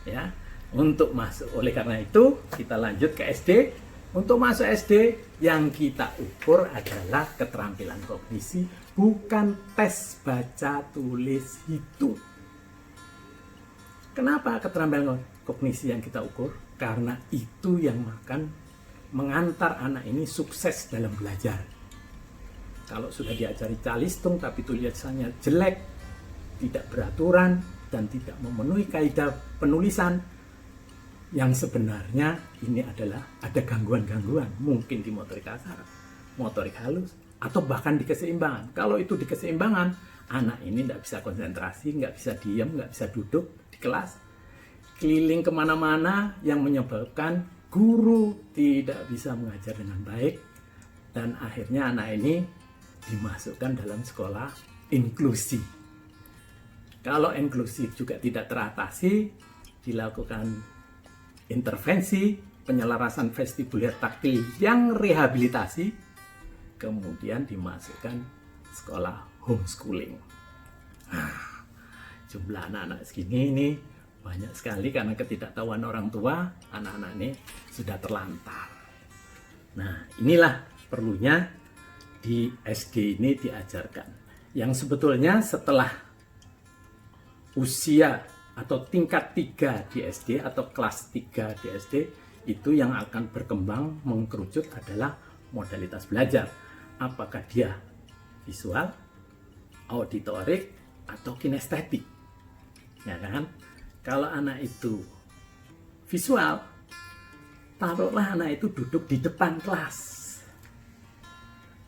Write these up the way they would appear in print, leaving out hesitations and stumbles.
ya, untuk masuk. Oleh karena itu kita lanjut ke SD. Untuk masuk SD yang kita ukur adalah keterampilan kognisi, bukan tes baca tulis hitung. Kenapa keterampilan kognisi yang kita ukur? Karena itu yang akan mengantar anak ini sukses dalam belajar. Kalau sudah diajari calistung tapi tulisannya jelek, tidak beraturan, dan tidak memenuhi kaidah penulisan, yang sebenarnya ini adalah ada gangguan-gangguan, mungkin di motorik kasar, motorik halus, atau bahkan di keseimbangan. Kalau itu di keseimbangan, anak ini tidak bisa konsentrasi, nggak bisa diam, nggak bisa duduk di kelas, keliling kemana-mana, yang menyebabkan guru tidak bisa mengajar dengan baik, dan akhirnya anak ini dimasukkan dalam sekolah inklusi. Kalau inklusi juga tidak teratasi, dilakukan intervensi penyelarasan vestibuler taktil yang rehabilitasi, kemudian dimasukkan sekolah homeschooling. Nah, jumlah anak-anak segini ini banyak sekali karena ketidaktahuan orang tua, anak-anak ini sudah terlantar. Nah, inilah perlunya di SD ini diajarkan. Yang sebetulnya setelah usia atau tingkat 3 di SD atau kelas 3 di SD, itu yang akan berkembang mengkerucut adalah modalitas belajar. Apakah dia visual, auditorik, atau kinestetik. Ya kan? Kalau anak itu visual, taruhlah anak itu duduk di depan kelas.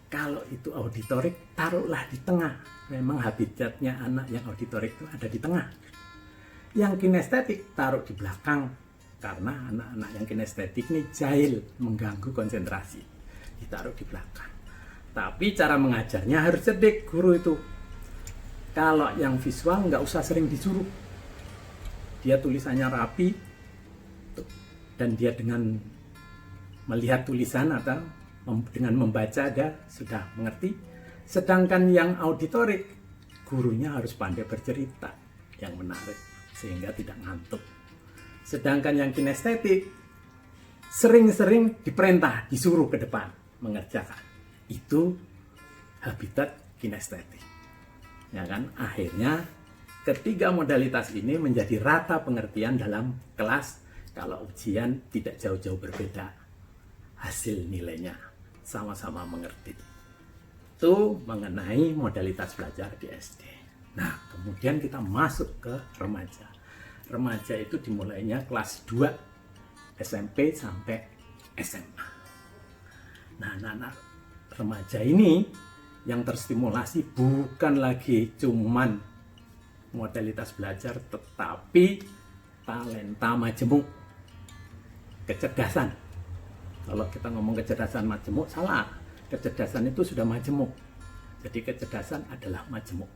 Kalau itu auditorik, taruhlah di tengah. Memang habitatnya anak yang auditorik itu ada di tengah. Yang kinestetik taruh di belakang, karena anak-anak yang kinestetik ini jahil, mengganggu konsentrasi, ditaruh di belakang. Tapi cara mengajarnya harus cerdik guru itu. Kalau yang visual nggak usah sering disuruh, dia tulisannya rapi, dan dia dengan melihat tulisan atau dengan membaca dia sudah mengerti. Sedangkan yang auditorik, gurunya harus pandai bercerita yang menarik sehingga tidak ngantuk. Sedangkan yang kinestetik sering-sering diperintah, disuruh ke depan mengerjakan. Itu habitat kinestetik. Ya kan? Akhirnya ketiga modalitas ini menjadi rata pengertian dalam kelas. Kalau ujian tidak jauh-jauh berbeda, hasil nilainya sama-sama mengerti. Itu mengenai modalitas belajar di SD. Nah, kemudian kita masuk ke remaja. Remaja itu dimulainya kelas 2 SMP sampai SMA. Nah, anak-anak remaja ini yang terstimulasi bukan lagi cuman modalitas belajar, tetapi talenta majemuk, kecerdasan. Kalau kita ngomong kecerdasan majemuk, salah. Kecerdasan itu sudah majemuk. Jadi kecerdasan adalah majemuk.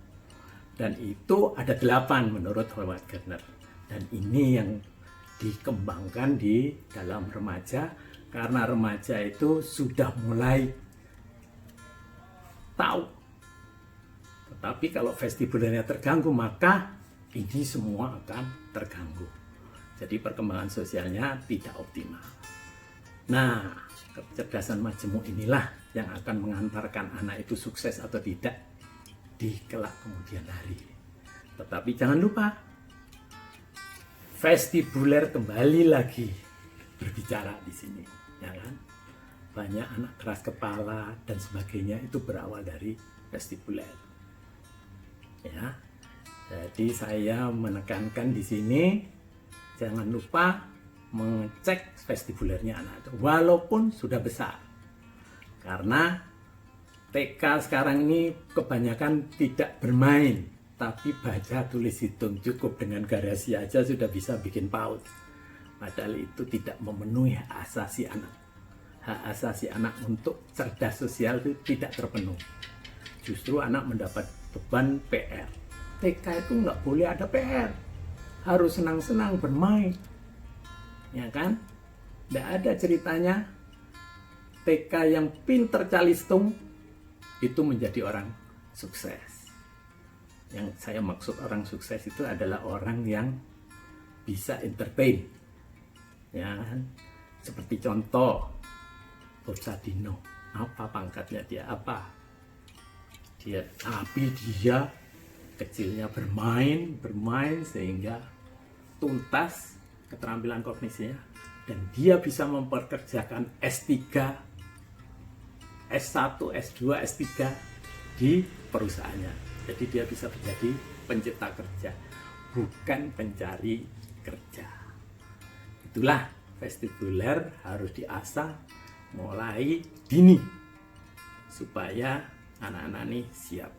Dan itu ada 8 menurut Howard Gardner. Dan ini yang dikembangkan di dalam remaja, karena remaja itu sudah mulai tahu. Tetapi kalau vestibulernya terganggu, maka ini semua akan terganggu. Jadi perkembangan sosialnya tidak optimal. Nah, kecerdasan majemuk inilah yang akan mengantarkan anak itu sukses atau tidak di kelak kemudian hari. Tetapi jangan lupa, vestibuler kembali lagi berbicara di sini, ya kan? Banyak anak keras kepala dan sebagainya itu berawal dari vestibuler. Ya, jadi saya menekankan di sini, jangan lupa mengecek vestibulernya anak itu, walaupun sudah besar, karena TK sekarang ini kebanyakan tidak bermain, tapi baca tulis hitung. Cukup dengan garasi aja sudah bisa bikin PAUD. Padahal itu tidak memenuhi hak asasi anak. Hak asasi anak untuk cerdas sosial itu tidak terpenuhi. Justru anak mendapat beban PR. TK itu nggak boleh ada PR. Harus senang-senang bermain. Ya kan? Nggak ada ceritanya TK yang pinter calistung itu menjadi orang sukses. Yang saya maksud orang sukses itu adalah orang yang bisa entertain, ya kan? Seperti contoh Borsadino, apa pangkatnya dia, apa dia, tapi dia kecilnya bermain sehingga tuntas keterampilan kognisinya, dan dia bisa memperkerjakan S3, S1, S2, S3 di perusahaannya. Jadi dia bisa menjadi pencipta kerja, bukan pencari kerja. Itulah vestibuler harus diasah mulai dini supaya anak-anak ini siap.